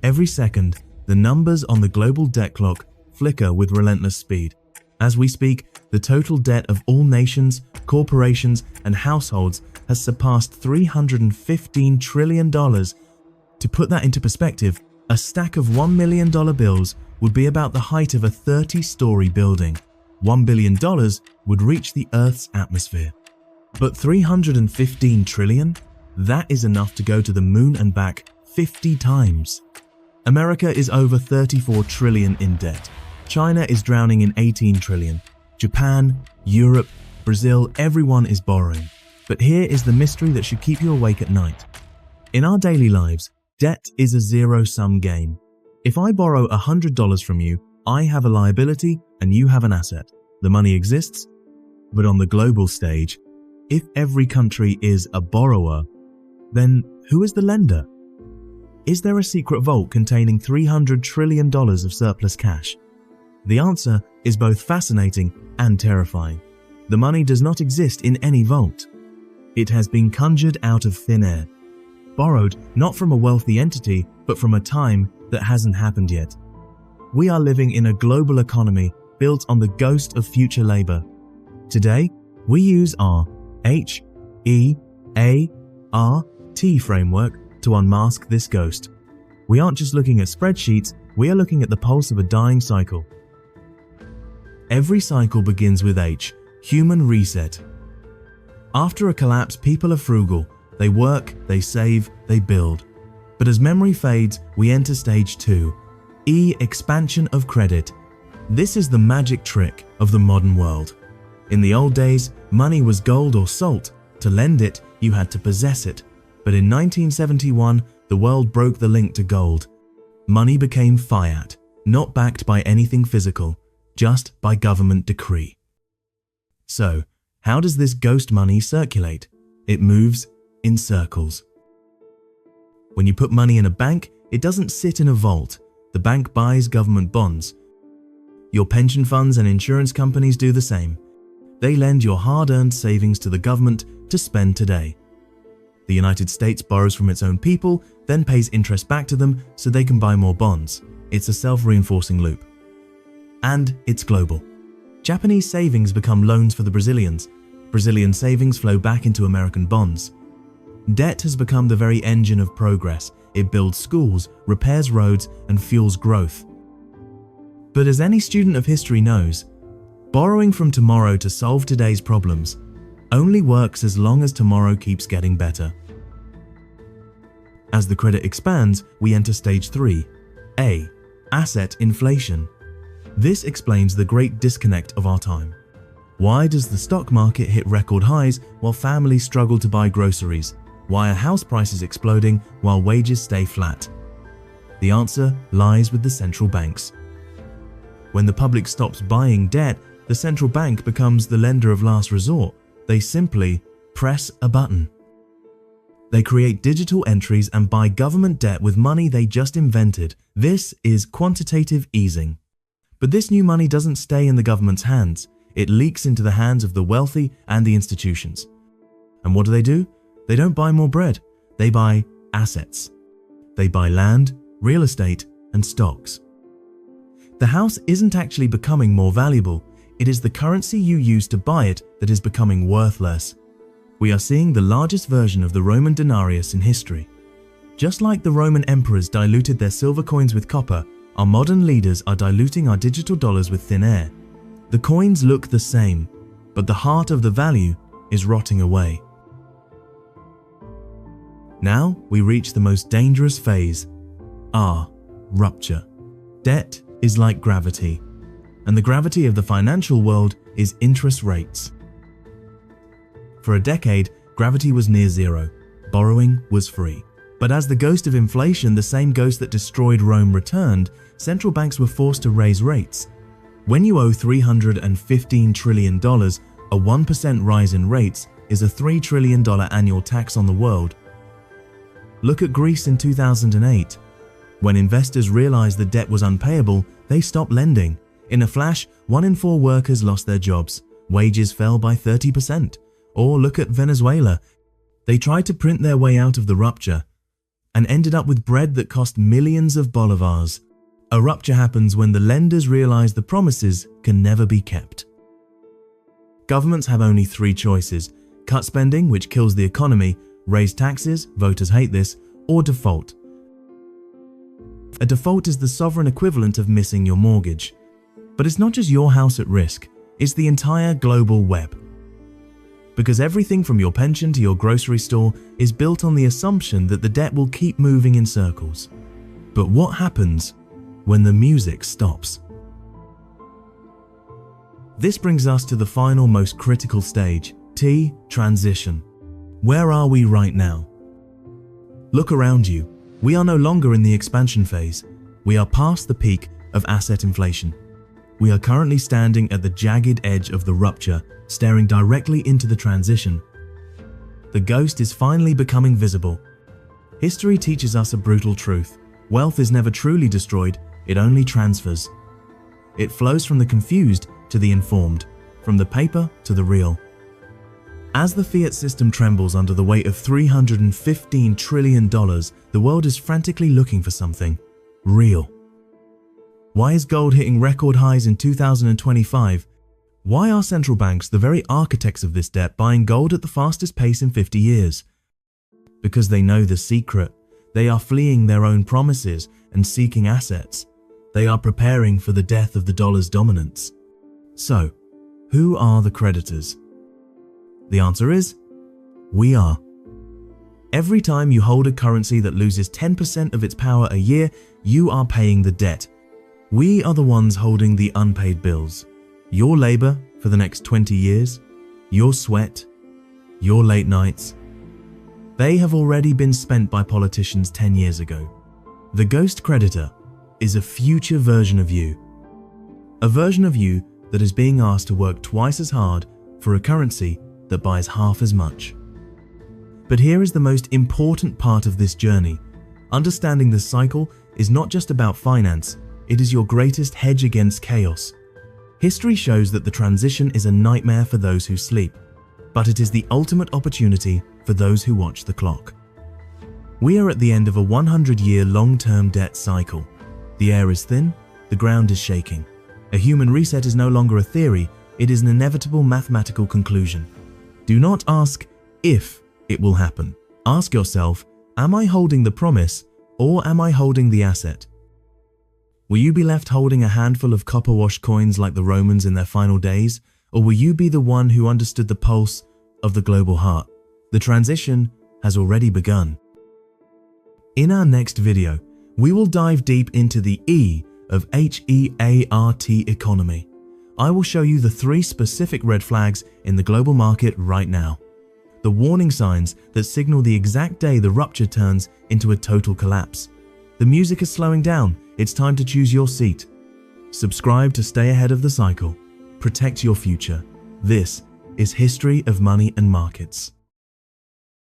Every second, the numbers on the global debt clock flicker with relentless speed. As we speak, the total debt of all nations, corporations, and households has surpassed $315 trillion. To put that into perspective, a stack of $1 million bills would be about the height of a 30-story building. $1 billion would reach the Earth's atmosphere. But 315 trillion? That is enough to go to the moon and back 50 times. America is over 34 trillion in debt. China is drowning in 18 trillion. Japan, Europe, Brazil, everyone is borrowing. But here is the mystery that should keep you awake at night. In our daily lives, debt is a zero-sum game. If I borrow $100 from you, I have a liability and you have an asset. The money exists, but on the global stage, if every country is a borrower, then who is the lender? Is there a secret vault containing $300 trillion of surplus cash? The answer is both fascinating and terrifying. The money does not exist in any vault. It has been conjured out of thin air, borrowed not from a wealthy entity, but from a time that hasn't happened yet. We are living in a global economy built on the ghost of future labor. Today, we use our H.E.A.R.T framework to unmask this ghost. We aren't just looking at spreadsheets, we are looking at the pulse of a dying cycle. Every cycle begins with H, human reset. After a collapse, people are frugal. They work, they save, they build. But as memory fades, we enter stage 2, E, expansion of credit. This is the magic trick of the modern world. In the old days, money was gold or salt. To lend it, you had to possess it. But in 1971, the world broke the link to gold. Money became fiat, not backed by anything physical, just by government decree. So, how does this ghost money circulate? It moves in circles. When you put money in a bank, it doesn't sit in a vault. The bank buys government bonds. Your pension funds and insurance companies do the same. They lend your hard-earned savings to the government to spend today. The United States borrows from its own people, then pays interest back to them so they can buy more bonds. It's a self-reinforcing loop. And it's global. Japanese savings become loans for the Brazilians. Brazilian savings flow back into American bonds. Debt has become the very engine of progress. It builds schools, repairs roads, and fuels growth. But as any student of history knows, borrowing from tomorrow to solve today's problems only works as long as tomorrow keeps getting better. As the credit expands, we enter stage 3, A, asset inflation. This explains the great disconnect of our time. Why does the stock market hit record highs while families struggle to buy groceries? Why are house prices exploding while wages stay flat? The answer lies with the central banks. When the public stops buying debt, the central bank becomes the lender of last resort. They simply press a button. They create digital entries and buy government debt with money they just invented. This is quantitative easing. But this new money doesn't stay in the government's hands. It leaks into the hands of the wealthy and the institutions. And what do? They don't buy more bread. They buy assets. They buy land, real estate, and stocks. The house isn't actually becoming more valuable. It is the currency you use to buy it that is becoming worthless. We are seeing the largest version of the Roman denarius in history. Just like the Roman emperors diluted their silver coins with copper, our modern leaders are diluting our digital dollars with thin air. The coins look the same, but the heart of the value is rotting away. Now we reach the most dangerous phase, R, rupture. Debt is like gravity, and the gravity of the financial world is interest rates. For a decade, gravity was near zero. Borrowing was free. But as the ghost of inflation, the same ghost that destroyed Rome, returned, central banks were forced to raise rates. When you owe $315 trillion, a 1% rise in rates is a $3 trillion annual tax on the world. Look at Greece in 2008. When investors realized the debt was unpayable, they stopped lending. In a flash, 1 in 4 workers lost their jobs. Wages fell by 30%. Or look at Venezuela. They tried to print their way out of the rupture. and ended up with bread that cost millions of bolivars. A rupture happens when the lenders realize the promises can never be kept. Governments have only three choices: cut spending, which kills the economy, raise taxes, voters hate this, or default. A default is the sovereign equivalent of missing your mortgage. But it's not just your house at risk, it's the entire global web. Because everything from your pension to your grocery store is built on the assumption that the debt will keep moving in circles. But what happens when the music stops? This brings us to the final, most critical stage, T, transition. Where are we right now? Look around you. We are no longer in the expansion phase. We are past the peak of asset inflation. We are currently standing at the jagged edge of the rupture, staring directly into the transition. The ghost is finally becoming visible. History teaches us a brutal truth. Wealth is never truly destroyed, it only transfers. It flows from the confused to the informed, from the paper to the real. As the fiat system trembles under the weight of $315 trillion, the world is frantically looking for something real. Why is gold hitting record highs in 2025? Why are central banks, the very architects of this debt, buying gold at the fastest pace in 50 years? Because they know the secret. They are fleeing their own promises and seeking assets. They are preparing for the death of the dollar's dominance. So, who are the creditors? The answer is, we are. Every time you hold a currency that loses 10% of its power a year, you are paying the debt. We are the ones holding the unpaid bills. Your labor for the next 20 years, your sweat, your late nights. They have already been spent by politicians 10 years ago. The ghost creditor is a future version of you. A version of you that is being asked to work twice as hard for a currency that buys half as much. But here is the most important part of this journey. Understanding the cycle is not just about finance, it is your greatest hedge against chaos. History shows that the transition is a nightmare for those who sleep, but it is the ultimate opportunity for those who watch the clock. We are at the end of a 100-year long-term debt cycle. The air is thin, the ground is shaking. A human reset is no longer a theory, it is an inevitable mathematical conclusion. Do not ask if it will happen. Ask yourself, am I holding the promise or am I holding the asset? Will you be left holding a handful of copper-washed coins like the Romans in their final days, or will you be the one who understood the pulse of the global heart? The transition has already begun. In our next video, we will dive deep into the E of H.E.A.R.T economy. I will show you the 3 specific red flags in the global market right now. The warning signs that signal the exact day the rupture turns into a total collapse. The music is slowing down, it's time to choose your seat. Subscribe to stay ahead of the cycle. Protect your future. This is History of Money and Markets.